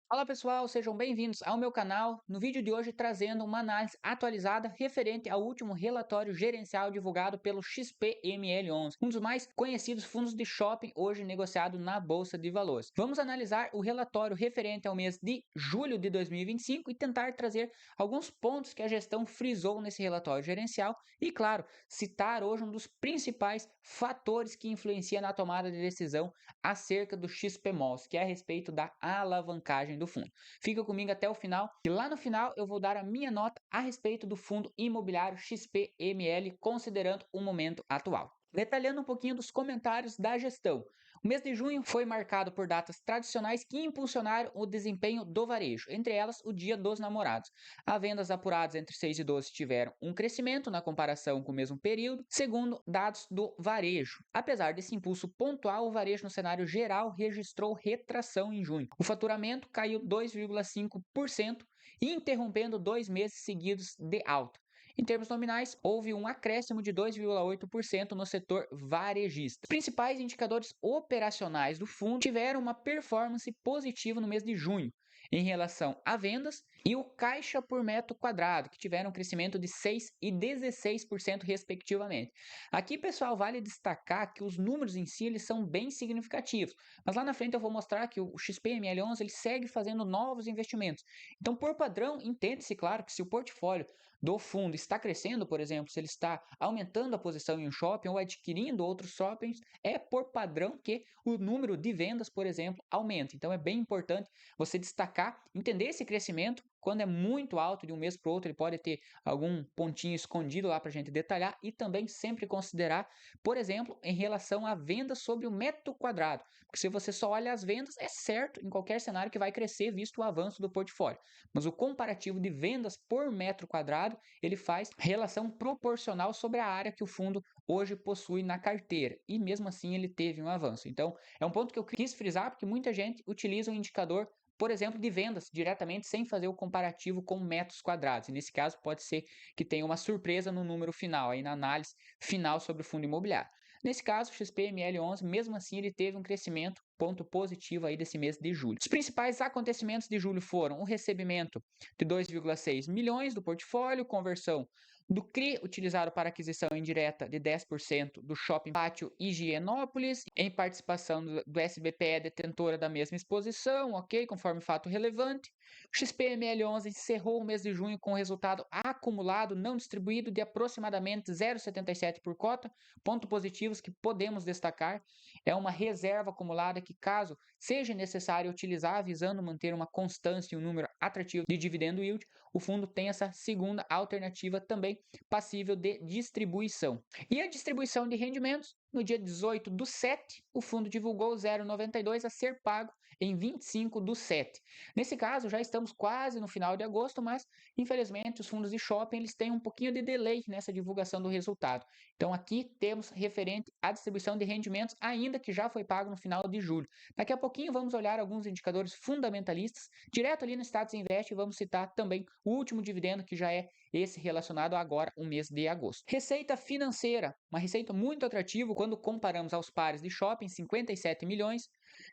Fala pessoal, sejam bem-vindos ao meu canal. No vídeo de hoje trazendo uma análise atualizada referente ao último relatório gerencial divulgado pelo XPML11, um dos mais conhecidos fundos de shopping hoje negociado na Bolsa de Valores. Vamos analisar o relatório referente ao mês de julho de 2025 e tentar trazer alguns pontos que a gestão frisou nesse relatório gerencial e, claro, citar hoje um dos principais fatores que influencia na tomada de decisão acerca do XPMOS, que é a respeito da alavancagem do fundo. Fica comigo até o final e lá no final eu vou dar a minha nota a respeito do fundo imobiliário XPML, considerando o momento atual. Detalhando um pouquinho dos comentários da gestão. O mês de junho foi marcado por datas tradicionais que impulsionaram o desempenho do varejo, entre elas o Dia dos Namorados. As vendas apuradas entre 6 e 12 tiveram um crescimento na comparação com o mesmo período, segundo dados do varejo. Apesar desse impulso pontual, o varejo no cenário geral registrou retração em junho. O faturamento caiu 2,5%, interrompendo 2 meses seguidos de alta. Em termos nominais, houve um acréscimo de 2,8% no setor varejista. Os principais indicadores operacionais do fundo tiveram uma performance positiva no mês de junho, em relação a vendas e o caixa por metro quadrado, que tiveram um crescimento de 6% e 16% respectivamente. Aqui, pessoal, vale destacar que os números em si eles são bem significativos, mas lá na frente eu vou mostrar que o XPML11 ele segue fazendo novos investimentos. Então, por padrão, entende-se, claro, que se o portfólio do fundo está crescendo, por exemplo, se ele está aumentando a posição em um shopping ou adquirindo outros shoppings, é por padrão que o número de vendas, por exemplo, aumenta. Então é bem importante você destacar, entender esse crescimento. Quando é muito alto de um mês para o outro, ele pode ter algum pontinho escondido lá para a gente detalhar e também sempre considerar, por exemplo, em relação à venda sobre o metro quadrado. Porque se você só olha as vendas, é certo em qualquer cenário que vai crescer visto o avanço do portfólio. Mas o comparativo de vendas por metro quadrado, ele faz relação proporcional sobre a área que o fundo hoje possui na carteira. E mesmo assim ele teve um avanço. Então, é um ponto que eu quis frisar porque muita gente utiliza um indicador, por exemplo, de vendas diretamente sem fazer o comparativo com metros quadrados. E nesse caso pode ser que tenha uma surpresa no número final, aí na análise final sobre o fundo imobiliário. Nesse caso, o XPML11, mesmo assim, ele teve um crescimento, ponto positivo aí desse mês de julho. Os principais acontecimentos de julho foram o recebimento de 2,6 milhões do portfólio, conversão do CRI utilizado para aquisição indireta de 10% do Shopping Pátio Higienópolis, em participação do SBPE detentora da mesma exposição, ok, conforme fato relevante. O XPML11 encerrou o mês de junho com resultado acumulado não distribuído de aproximadamente 0,77 por cota, pontos positivos que podemos destacar. É uma reserva acumulada que, caso seja necessário utilizar visando manter uma constância e um número atrativo de dividendo yield, o fundo tem essa segunda alternativa também passível de distribuição. E a distribuição de rendimentos, no dia 18 do 7, o fundo divulgou 0,92 a ser pago em 25 do 7. Nesse caso, já estamos quase no final de agosto, mas infelizmente os fundos de shopping eles têm um pouquinho de delay nessa divulgação do resultado. Então aqui temos referente à distribuição de rendimentos, ainda que já foi pago no final de julho. Daqui a pouquinho vamos olhar alguns indicadores fundamentalistas, direto ali no Status Invest, e vamos citar também o último dividendo, que já é esse relacionado agora, o mês de agosto. Receita financeira, uma receita muito atrativa quando comparamos aos pares de shopping, 57 milhões,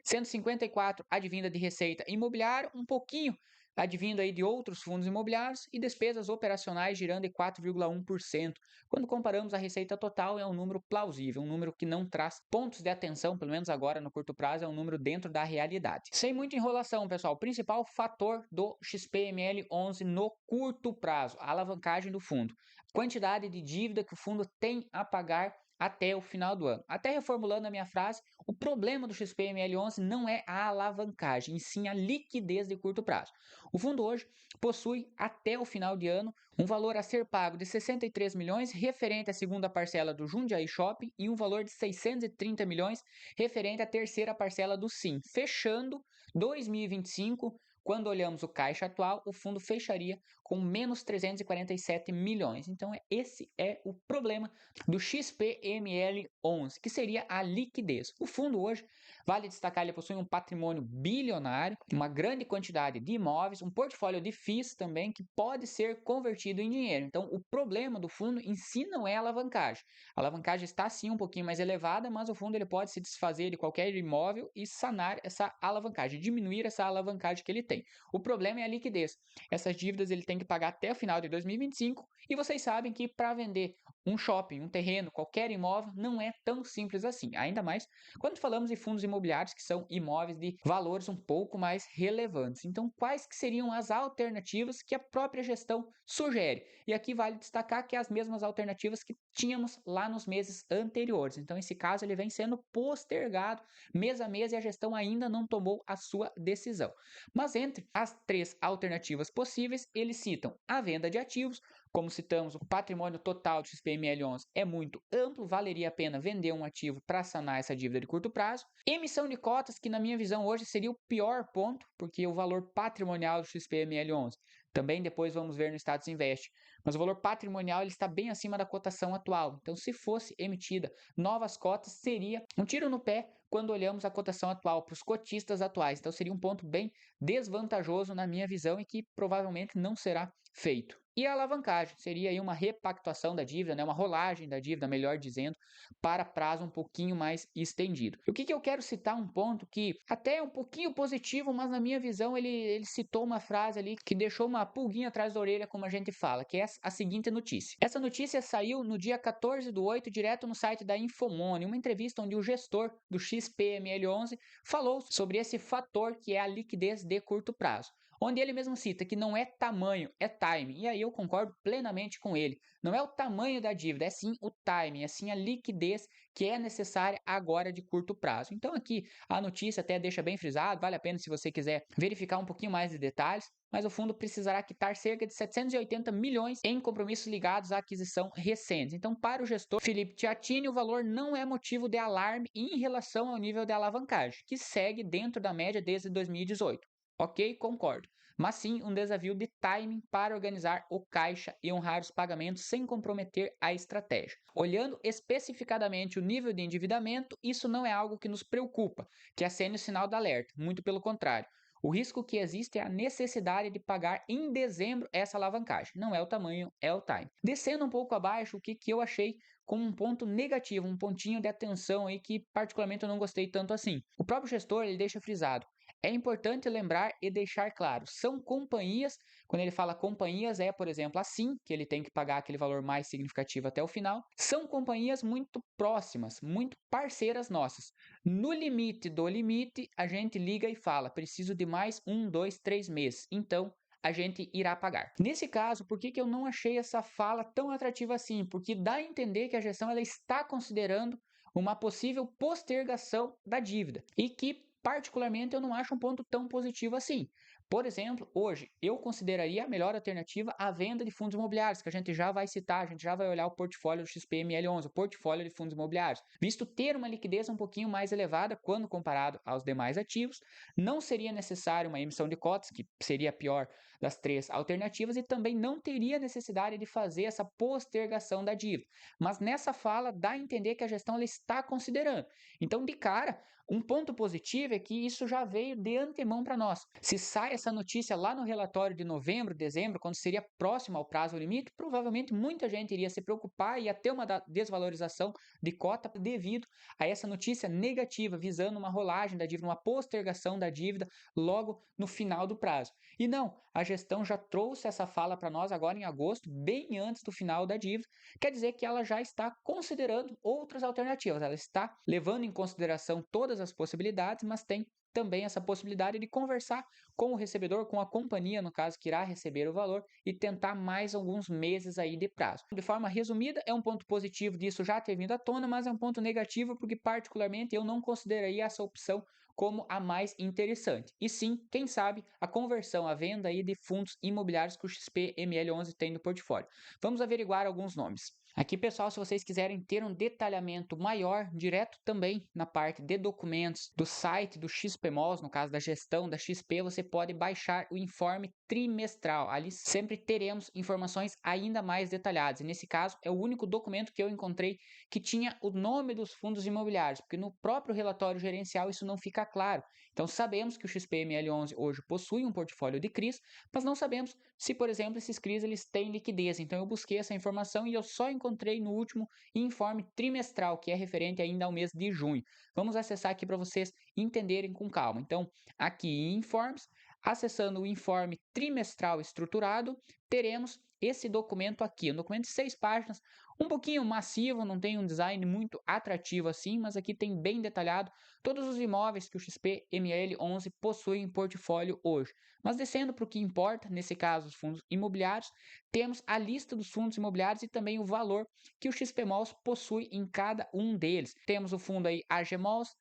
sendo 54 advinda de receita imobiliária, um pouquinho advindo aí de outros fundos imobiliários e despesas operacionais girando em 4,1%. Quando comparamos a receita total, é um número plausível, um número que não traz pontos de atenção, pelo menos agora no curto prazo, é um número dentro da realidade. Sem muita enrolação, pessoal, o principal fator do XPML11 no curto prazo, a alavancagem do fundo. Quantidade de dívida que o fundo tem a pagar até o final do ano. Até reformulando a minha frase, o problema do XPML11 não é a alavancagem, e sim a liquidez de curto prazo. O fundo hoje possui até o final de ano um valor a ser pago de 63 milhões referente à segunda parcela do Jundiaí Shopping e um valor de 630 milhões referente à terceira parcela do SIM, fechando 2025. Quando olhamos o caixa atual, o fundo fecharia com menos 347 milhões. Então, esse é o problema do XPML11, que seria a liquidez. O fundo hoje, vale destacar, ele possui um patrimônio bilionário, uma grande quantidade de imóveis, um portfólio de FIIs também, que pode ser convertido em dinheiro. Então, o problema do fundo em si não é a alavancagem. A alavancagem está sim um pouquinho mais elevada, mas o fundo ele pode se desfazer de qualquer imóvel e sanar essa alavancagem, diminuir essa alavancagem que ele tem. tem. O problema é a liquidez. Essas dívidas ele tem que pagar até o final de 2025 e vocês sabem que para vender um shopping, um terreno, qualquer imóvel, não é tão simples assim. Ainda mais quando falamos de fundos imobiliários, que são imóveis de valores um pouco mais relevantes. Então, quais que seriam as alternativas que a própria gestão sugere? E aqui vale destacar que é as mesmas alternativas que tínhamos lá nos meses anteriores. Então, esse caso ele vem sendo postergado mês a mês e a gestão ainda não tomou a sua decisão. Mas entre as três alternativas possíveis, eles citam a venda de ativos. Como citamos, o patrimônio total do XPML11 é muito amplo, valeria a pena vender um ativo para sanar essa dívida de curto prazo. Emissão de cotas, que na minha visão hoje seria o pior ponto, porque o valor patrimonial do XPML11, também depois vamos ver no Status Invest, mas o valor patrimonial ele está bem acima da cotação atual. Então, se fosse emitida novas cotas, seria um tiro no pé quando olhamos a cotação atual para os cotistas atuais. Então, seria um ponto bem desvantajoso na minha visão e que provavelmente não será feito. E a alavancagem seria aí uma repactuação da dívida, né, uma rolagem da dívida, melhor dizendo, para prazo um pouquinho mais estendido. O que eu quero citar um ponto que até é um pouquinho positivo, mas na minha visão ele citou uma frase ali que deixou uma pulguinha atrás da orelha, como a gente fala, que é a seguinte notícia. Essa notícia saiu no dia 14/8, direto no site da Infomoney, uma entrevista onde o gestor do XPML11 falou sobre esse fator que é a liquidez de curto prazo, onde ele mesmo cita que não é tamanho, é timing. E aí eu concordo plenamente com ele. Não é o tamanho da dívida, é sim o timing, é sim a liquidez que é necessária agora de curto prazo. Então aqui a notícia até deixa bem frisado, vale a pena se você quiser verificar um pouquinho mais de detalhes, mas o fundo precisará quitar cerca de 780 milhões em compromissos ligados à aquisição recente. Então, para o gestor Felipe Tiatini, o valor não é motivo de alarme em relação ao nível de alavancagem, que segue dentro da média desde 2018. Ok, concordo. Mas sim um desafio de timing para organizar o caixa e honrar os pagamentos sem comprometer a estratégia. Olhando especificadamente o nível de endividamento, isso não é algo que nos preocupa, que acende o sinal de alerta, muito pelo contrário. O risco que existe é a necessidade de pagar em dezembro essa alavancagem. Não é o tamanho, é o time. Descendo um pouco abaixo, o que eu achei como um ponto negativo, um pontinho de atenção aí que particularmente eu não gostei tanto assim. O próprio gestor ele deixa frisado. É importante lembrar e deixar claro, são companhias, quando ele fala companhias é, por exemplo, assim, que ele tem que pagar aquele valor mais significativo até o final, são companhias muito próximas, muito parceiras nossas. No limite do limite, a gente liga e fala, preciso de mais 1, 2, 3 meses. Então, a gente irá pagar. Nesse caso, por que eu não achei essa fala tão atrativa assim? Porque dá a entender que a gestão ela está considerando uma possível postergação da dívida e que particularmente eu não acho um ponto tão positivo assim. Por exemplo, hoje eu consideraria a melhor alternativa a venda de fundos imobiliários, que a gente já vai citar, a gente já vai olhar o portfólio do XPML11, o portfólio de fundos imobiliários. Visto ter uma liquidez um pouquinho mais elevada quando comparado aos demais ativos, não seria necessário uma emissão de cotas, que seria a pior das três alternativas, e também não teria necessidade de fazer essa postergação da dívida. Mas nessa fala dá a entender que a gestão ela está considerando. Então, de cara, um ponto positivo é que isso já veio de antemão para nós. Se sai essa notícia lá no relatório de novembro, dezembro, quando seria próximo ao prazo limite, provavelmente muita gente iria se preocupar e ia ter uma desvalorização de cota devido a essa notícia negativa, visando uma rolagem da dívida, uma postergação da dívida logo no final do prazo. E não, a gestão já trouxe essa fala para nós agora em agosto, bem antes do final da dívida, quer dizer que ela já está considerando outras alternativas, ela está levando em consideração todas as possibilidades, mas tem também essa possibilidade de conversar com o recebedor, com a companhia, no caso, que irá receber o valor e tentar mais alguns meses aí de prazo. De forma resumida, é um ponto positivo disso já ter vindo à tona, mas é um ponto negativo porque particularmente eu não consideraria essa opção como a mais interessante. E sim, quem sabe, a conversão, a venda aí de fundos imobiliários que o XPML11 tem no portfólio. Vamos averiguar alguns nomes. Aqui, pessoal, se vocês quiserem ter um detalhamento maior, direto também na parte de documentos do site do XPMOS, no caso da gestão da XP, você pode baixar o informe trimestral. Ali sempre teremos informações ainda mais detalhadas. E nesse caso, é o único documento que eu encontrei que tinha o nome dos fundos imobiliários, porque no próprio relatório gerencial isso não fica claro. Então, sabemos que o XPML11 hoje possui um portfólio de CRIs, mas não sabemos se, por exemplo, esses CRIs eles têm liquidez. Então, eu busquei essa informação e eu só encontrei no último informe trimestral, que é referente ainda ao mês de junho. Vamos acessar aqui para vocês entenderem com calma. Então, aqui em Informes, acessando o informe trimestral estruturado, teremos esse documento aqui, um documento de 6 páginas, um pouquinho massivo, não tem um design muito atrativo assim, mas aqui tem bem detalhado todos os imóveis que o XP-ML11 possui em portfólio hoje. Mas descendo para o que importa, nesse caso os fundos imobiliários, temos a lista dos fundos imobiliários e também o valor que o XP Malls possui em cada um deles. Temos o fundo aí AG Malls,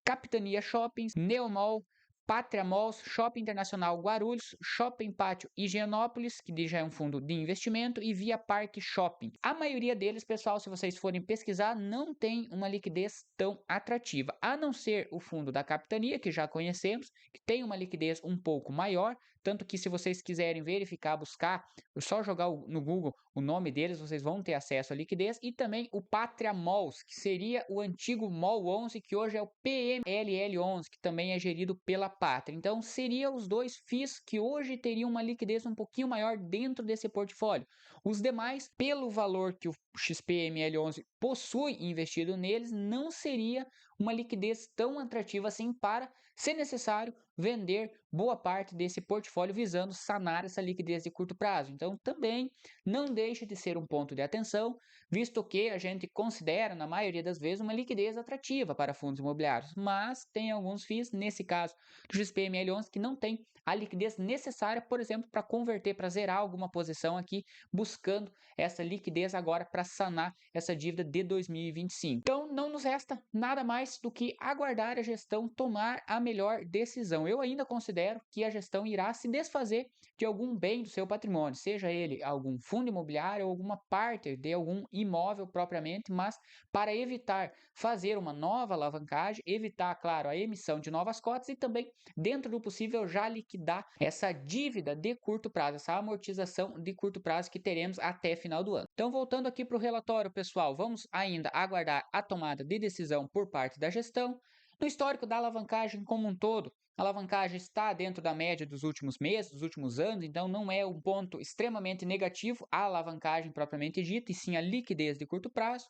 Capitania Shoppings, Neomall, Pátria Malls, Shopping Internacional Guarulhos, Shopping Pátio Higienópolis, que já é um fundo de investimento, e Via Parque Shopping. A maioria deles, pessoal, se vocês forem pesquisar, não tem uma liquidez tão atrativa, a não ser o fundo da Capitania, que já conhecemos, que tem uma liquidez um pouco maior, tanto que se vocês quiserem verificar, buscar, só jogar no Google o nome deles, vocês vão ter acesso à liquidez, e também o Pátria Malls, que seria o antigo Mall 11, que hoje é o PMLL 11, que também é gerido pela Pátria. Então, seriam os dois FIIs que hoje teriam uma liquidez um pouquinho maior dentro desse portfólio. Os demais, pelo valor que o XP-ML11 possui investido neles, não seria uma liquidez tão atrativa assim para, se necessário, vender boa parte desse portfólio visando sanar essa liquidez de curto prazo. Então, também não deixa de ser um ponto de atenção, visto que a gente considera, na maioria das vezes, uma liquidez atrativa para fundos imobiliários, mas tem alguns FIIs, nesse caso do XPML11, que não tem a liquidez necessária, por exemplo, para converter, para zerar alguma posição aqui, buscando essa liquidez agora para sanar essa dívida de 2025. Então, não nos resta nada mais do que aguardar a gestão tomar a melhor decisão. Eu ainda considero que a gestão irá se desfazer de algum bem do seu patrimônio, seja ele algum fundo imobiliário ou alguma parte de algum imóvel propriamente, mas para evitar fazer uma nova alavancagem, evitar, claro, a emissão de novas cotas e também, dentro do possível, já liquidar essa dívida de curto prazo, essa amortização de curto prazo que teremos até final do ano. Então, voltando aqui para o relatório, pessoal, vamos ainda aguardar a tomada de decisão por parte da gestão. No histórico da alavancagem como um todo, a alavancagem está dentro da média dos últimos meses, dos últimos anos, então não é um ponto extremamente negativo a alavancagem propriamente dita, e sim a liquidez de curto prazo.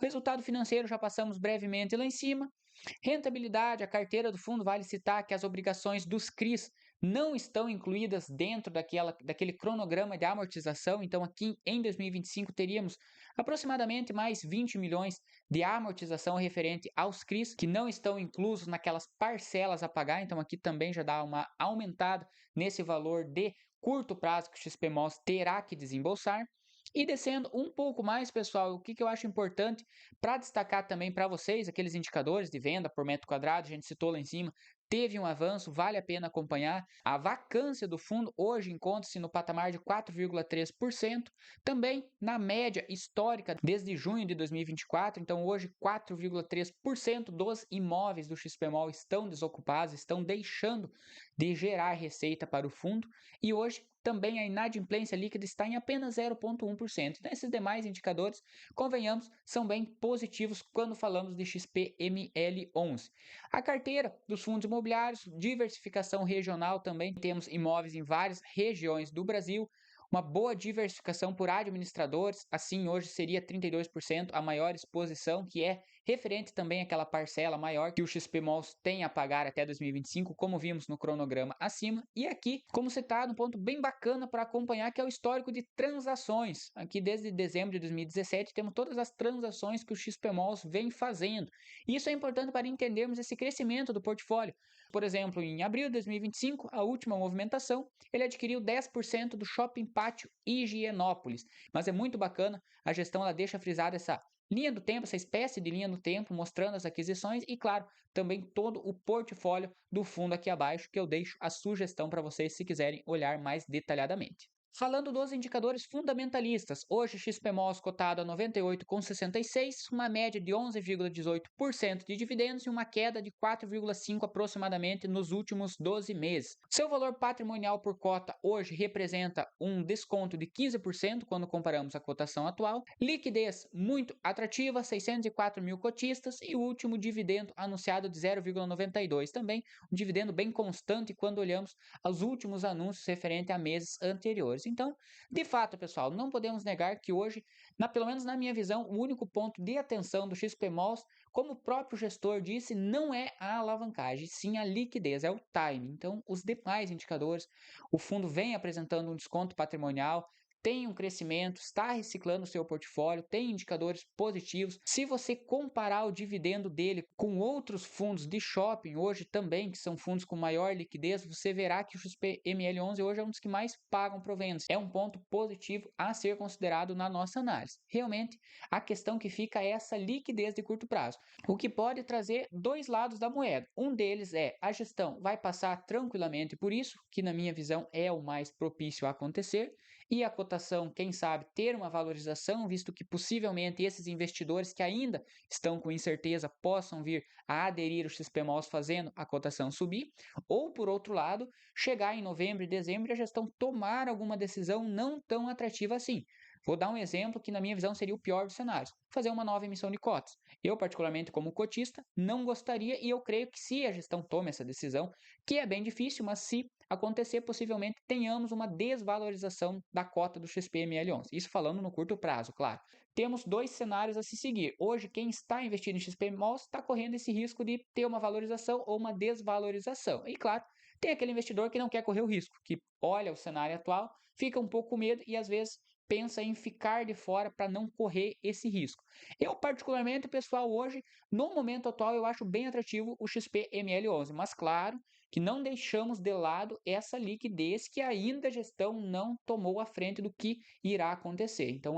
O resultado financeiro já passamos brevemente lá em cima. Rentabilidade, a carteira do fundo, vale citar que as obrigações dos CRIs não estão incluídas dentro daquele cronograma de amortização, então aqui em 2025 teríamos aproximadamente mais 20 milhões de amortização referente aos CRIs, que não estão inclusos naquelas parcelas a pagar, então aqui também já dá uma aumentada nesse valor de curto prazo que o XPMOS terá que desembolsar. E descendo um pouco mais, pessoal, o que eu acho importante para destacar também para vocês, aqueles indicadores de venda por metro quadrado, a gente citou lá em cima, teve um avanço, vale a pena acompanhar. A vacância do fundo hoje encontra-se no patamar de 4,3%, também na média histórica desde junho de 2024, então hoje 4,3% dos imóveis do XPMOL estão desocupados, estão deixando de gerar receita para o fundo, e hoje também a inadimplência líquida está em apenas 0,1%. Então, esses demais indicadores, convenhamos, são bem positivos quando falamos de XP-ML11. A carteira dos fundos imobiliários, diversificação regional também, temos imóveis em várias regiões do Brasil, uma boa diversificação por administradores, assim hoje seria 32% a maior exposição, que é referente também àquela parcela maior que o XP Malls tem a pagar até 2025, como vimos no cronograma acima. E aqui, como citado, um ponto bem bacana para acompanhar, que é o histórico de transações. Aqui desde dezembro de 2017 temos todas as transações que o XP Malls vem fazendo. E isso é importante para entendermos esse crescimento do portfólio. Por exemplo, em abril de 2025, a última movimentação, ele adquiriu 10% do Shopping Pátio Higienópolis. Mas é muito bacana, a gestão ela deixa frisada essa linha do tempo, essa espécie de linha do tempo, mostrando as aquisições e, claro, também todo o portfólio do fundo aqui abaixo, que eu deixo a sugestão para vocês se quiserem olhar mais detalhadamente. Falando dos indicadores fundamentalistas, hoje XPMOS cotado a 98,66, uma média de 11,18% de dividendos e uma queda de 4,5% aproximadamente nos últimos 12 meses. Seu valor patrimonial por cota hoje representa um desconto de 15% quando comparamos a cotação atual. Liquidez muito atrativa, 604 mil cotistas, e o último dividendo anunciado de 0,92, também um dividendo bem constante quando olhamos aos últimos anúncios referentes a meses anteriores. indicadores. Então, de fato, pessoal, não podemos negar que hoje, pelo menos na minha visão, o único ponto de atenção do XPMOL, como o próprio gestor disse, não é a alavancagem, sim a liquidez, é o time. Então, os demais indicadores, o fundo vem apresentando um desconto patrimonial, tem um crescimento, está reciclando o seu portfólio, tem indicadores positivos. Se você comparar o dividendo dele com outros fundos de shopping hoje também, que são fundos com maior liquidez, você verá que o XPML11 hoje é um dos que mais pagam proventos. É um ponto positivo a ser considerado na nossa análise. Realmente, a questão que fica é essa liquidez de curto prazo, o que pode trazer dois lados da moeda. Um deles é a gestão vai passar tranquilamente por isso, que na minha visão é o mais propício a acontecer, e a cotação, quem sabe, ter uma valorização, visto que possivelmente esses investidores que ainda estão com incerteza possam vir a aderir ao XPMOL fazendo a cotação subir, ou por outro lado, chegar em novembro e dezembro e a gestão tomar alguma decisão não tão atrativa assim. Vou dar um exemplo que, na minha visão, seria o pior dos cenários: fazer uma nova emissão de cotas. Eu, particularmente, como cotista, não gostaria e eu creio que se a gestão tome essa decisão, que é bem difícil, mas se acontecer, possivelmente tenhamos uma desvalorização da cota do XPML11. Isso falando no curto prazo, claro. Temos dois cenários a se seguir. Hoje, quem está investindo em XPMOL está correndo esse risco de ter uma valorização ou uma desvalorização. E, claro, tem aquele investidor que não quer correr o risco, que olha o cenário atual, fica um pouco com medo e, às vezes, pensa em ficar de fora para não correr esse risco. Eu, particularmente, pessoal, hoje, no momento atual, eu acho bem atrativo o XPML11, mas claro que não deixamos de lado essa liquidez que ainda a gestão não tomou à frente do que irá acontecer. Então,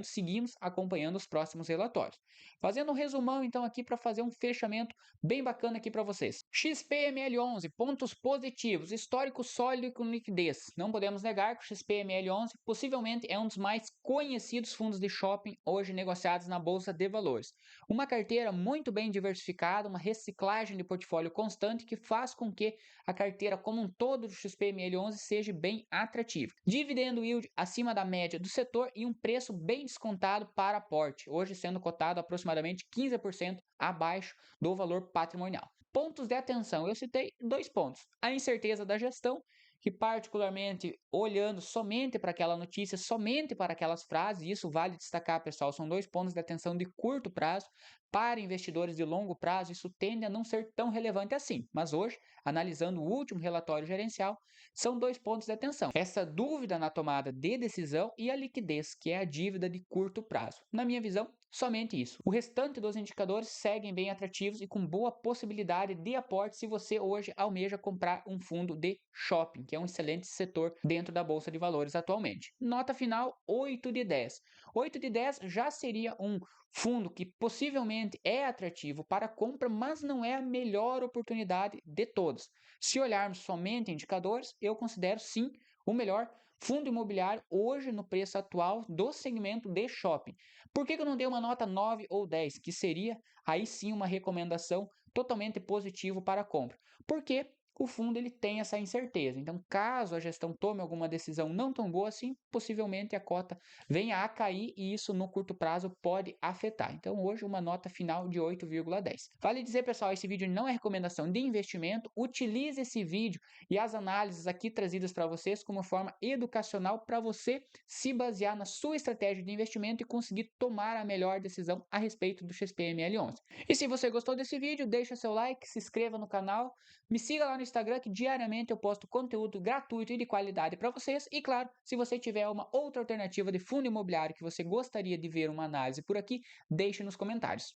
seguimos acompanhando os próximos relatórios. Fazendo um resumão, então, aqui para fazer um fechamento bem bacana aqui para vocês. XPML11, pontos positivos, histórico sólido e com liquidez. Não podemos negar que o XPML11 possivelmente é um dos mais conhecidos fundos de shopping hoje negociados na Bolsa de Valores. Uma carteira muito bem diversificada, uma reciclagem de portfólio constante que faz com que a carteira como um todo do XPML11 seja bem atrativa. Dividendo yield acima da média do setor e um preço bem descontado para aporte, hoje sendo cotado aproximadamente 15% abaixo do valor patrimonial. Pontos de atenção, eu citei dois pontos: a incerteza da gestão, que particularmente olhando somente para aquela notícia, somente para aquelas frases, e isso vale destacar, pessoal, são dois pontos de atenção de curto prazo. Para investidores de longo prazo, isso tende a não ser tão relevante assim, mas hoje, analisando o último relatório gerencial, são dois pontos de atenção: essa dúvida na tomada de decisão e a liquidez, que é a dívida de curto prazo. Na minha visão, somente isso. O restante dos indicadores seguem bem atrativos e com boa possibilidade de aporte se você hoje almeja comprar um fundo de shopping, que é um excelente setor dentro da Bolsa de Valores atualmente. Nota final, 8 de 10. 8 de 10 já seria um fundo que possivelmente é atrativo para compra, mas não é a melhor oportunidade de todos. Se olharmos somente indicadores, eu considero sim o melhor fundo imobiliário hoje no preço atual do segmento de shopping. Por que eu não dei uma nota 9 ou 10, que seria aí sim uma recomendação totalmente positiva para a compra? Porque o fundo ele tem essa incerteza. Então, caso a gestão tome alguma decisão não tão boa assim, possivelmente a cota venha a cair e isso no curto prazo pode afetar. Então, hoje uma nota final de 8,10. Vale dizer, pessoal, esse vídeo não é recomendação de investimento. Utilize esse vídeo e as análises aqui trazidas para vocês como forma educacional para você se basear na sua estratégia de investimento e conseguir tomar a melhor decisão a respeito do XPML11. E se você gostou desse vídeo, deixa seu like, se inscreva no canal, me siga lá no Instagram, que diariamente eu posto conteúdo gratuito e de qualidade para vocês. E claro, se você tiver uma outra alternativa de fundo imobiliário que você gostaria de ver uma análise por aqui, deixe nos comentários.